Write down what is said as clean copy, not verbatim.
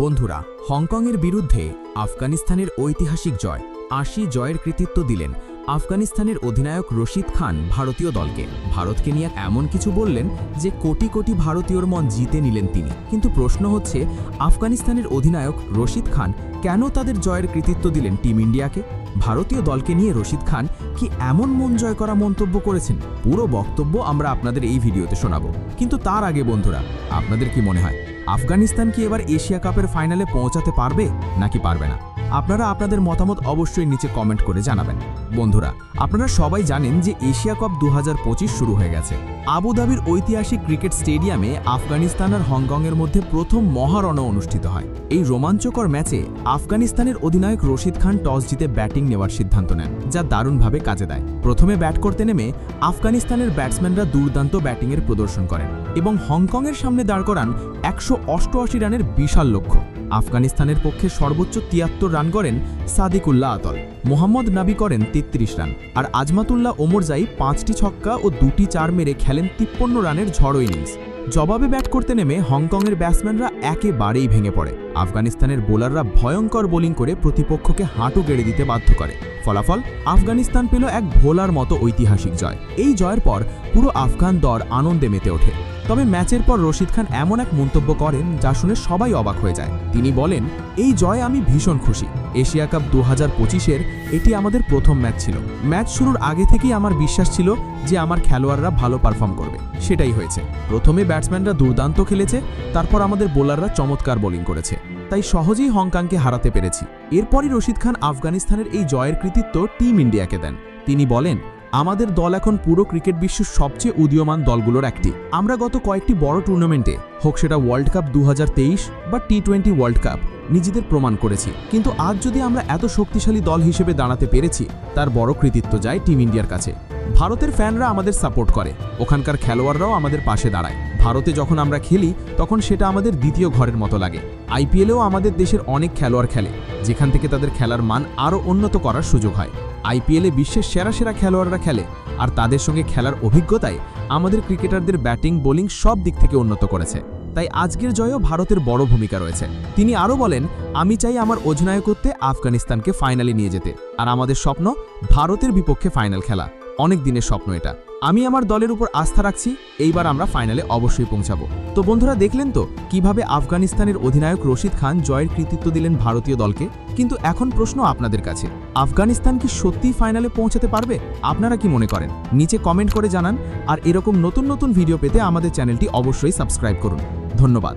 বন্ধুরা, হংকংয়ের বিরুদ্ধে আফগানিস্তানের ঐতিহাসিক জয় ৮০ জয়ের কৃতিত্ব দিলেন আফগানিস্তানের অধিনায়ক রশিদ খান ভারতীয় দলকে। ভারতকে নিয়ে এমন কিছু বললেন যে কোটি কোটি ভারতীয়র মন জিতে নিলেন তিনি। কিন্তু প্রশ্ন হচ্ছে, আফগানিস্তানের অধিনায়ক রশিদ খান কেন তাদের জয়ের কৃতিত্ব দিলেন টিম ইন্ডিয়াকে? ভারতীয় দলকে নিয়ে রশিদ খান কি এমন মন জয় করা মন্তব্য করেছেন? পুরো বক্তব্য আমরা আপনাদের এই ভিডিওতে শোনাবো। কিন্তু তার আগে বন্ধুরা, আপনাদের কি মনে হয় আফগানিস্তান কি এবার এশিয়া কাপের ফাইনালে পৌঁছাতে পারবে নাকি পারবে না? আপনারা আপনাদের মতামত অবশ্যই নিচে কমেন্ট করে জানাবেন। বন্ধুরা, আপনারা সবাই জানেন যে এশিয়া কাপ ২০২৫ শুরু হয়ে গেছে। আবুধাবির ঐতিহাসিক ক্রিকেট স্টেডিয়ামে আফগানিস্তান আর হংকংয়ের মধ্যে প্রথম মহারণ অনুষ্ঠিত হয়। এই রোমাঞ্চকর ম্যাচে আফগানিস্তানের অধিনায়ক রশিদ খান টস জিতে ব্যাটিং নেওয়ার সিদ্ধান্ত নেন, যা দারুণভাবে কাজে দেয়। প্রথমে ব্যাট করতে নেমে আফগানিস্তানের ব্যাটসম্যানরা দুর্দান্ত ব্যাটিংয়ের প্রদর্শন করেন এবং হংকংয়ের সামনে দাঁড় করান ১৮৮ রানের বিশাল লক্ষ্য। আফগানিস্তানের পক্ষে সর্বোচ্চ ৭৩ রান করেন সাদিকুল্লাহ আতল, মোহাম্মদ নাবি করেন ৩৩ রান, আর আজমাতুল্লাহ ওমরজাই ৫টি ছক্কা ও ২টি চার মেরে খেলেন ৫৩ রানের ঝড়ো ইনিংস। জবাবে ব্যাট করতে নেমে হংকংয়ের ব্যাটসম্যানরা একেবারেই ভেঙে পড়ে। আফগানিস্তানের বোলাররা ভয়ঙ্কর বোলিং করে প্রতিপক্ষকে হাঁটু গেড়ে দিতে বাধ্য করে। ফলাফল, আফগানিস্তান পেল এক ভোলার মতো ঐতিহাসিক জয়। এই জয়ের পর পুরো আফগান দল আনন্দে মেতে ওঠে। তবে ম্যাচের পর রশিদ খান এমন এক মন্তব্য করেন যা শুনে সবাই অবাক হয়ে যায়। তিনি বলেন, এই জয়ে আমি ভীষণ খুশি। এশিয়া কাপ ২০২৫-এর এটি আমাদের প্রথম ম্যাচ ছিল। ম্যাচ শুরুর আগে থেকেই আমার বিশ্বাস ছিল যে আমার খেলোয়াড়রা ভালো পারফর্ম করবে। সেটাই হয়েছে। প্রথমে ব্যাটসম্যানরা দুর্দান্ত খেলেছে, তারপর আমাদের বোলাররা চমৎকার বোলিং করেছে, তাই সহজেই হংকংকে হারাতে পেরেছি। এরপরই রশিদ খান আফগানিস্তানের এই জয়ের কৃতিত্ব টিম ইন্ডিয়াকে দেন। তিনি বলেন, আমাদের দল এখন পুরো ক্রিকেট বিশ্বের সবচেয়ে উদীয়মান দলগুলোর একটি। আমরা গত কয়েকটি বড় টুর্নামেন্টে, হোক সেটা ওয়ার্ল্ড কাপ ২০২৩ বা টি-20 ওয়ার্ল্ড কাপ, নিজেদের প্রমাণ করেছি। কিন্তু আজ যদি আমরা এত শক্তিশালী দল হিসেবে দাঁড়াতে পেরেছি, তার বড় কৃতিত্ব যায় টিম ইন্ডিয়ার কাছে। ভারতের ফ্যানরা আমাদের সাপোর্ট করে, ওখানকার খেলোয়াড়রাও আমাদের পাশে দাঁড়ায়। ভারতে যখন আমরা খেলি তখন সেটা আমাদের দ্বিতীয় ঘরের মতো লাগে। আইপিএলেও আমাদের দেশের অনেক খেলোয়াড় খেলে, যেখান থেকে তাদের খেলার মান আরও উন্নত করার সুযোগ হয়। আইপিএলে বিশ্বের সেরা সেরা খেলোয়াড়রা খেলে, আর তাদের সঙ্গে খেলার অভিজ্ঞতায় আমাদের ক্রিকেটারদের ব্যাটিং বোলিং সব দিক থেকে উন্নত করেছে। তাই আজকের জয়েও ভারতের বড় ভূমিকা রয়েছে। তিনি আরও বলেন, আমি চাই আমার অধিনায়কত্বে আফগানিস্তানকে ফাইনালে নিয়ে যেতে, আর আমাদের স্বপ্ন ভারতের বিপক্ষে ফাইনাল খেলা। অনেক দিনের স্বপ্ন এটা। আমি আমার দলের উপর আস্থা রাখছি, এইবার আমরা ফাইনালে অবশ্যই পৌঁছাবো। তো বন্ধুরা, দেখলেন তো কিভাবে আফগানিস্তানের অধিনায়ক রশিদ খান জয়ের কৃতিত্ব দিলেন ভারতীয় দলকে। কিন্তু এখন প্রশ্ন আপনাদের কাছে, আফগানিস্তান কি সত্যিই ফাইনালে পৌঁছাতে পারবে? আপনারা কি মনে করেন? নিচে কমেন্ট করে জানান। আর এরকম নতুন নতুন ভিডিও পেতে আমাদের চ্যানেলটি অবশ্যই সাবস্ক্রাইব করুন। ধন্যবাদ।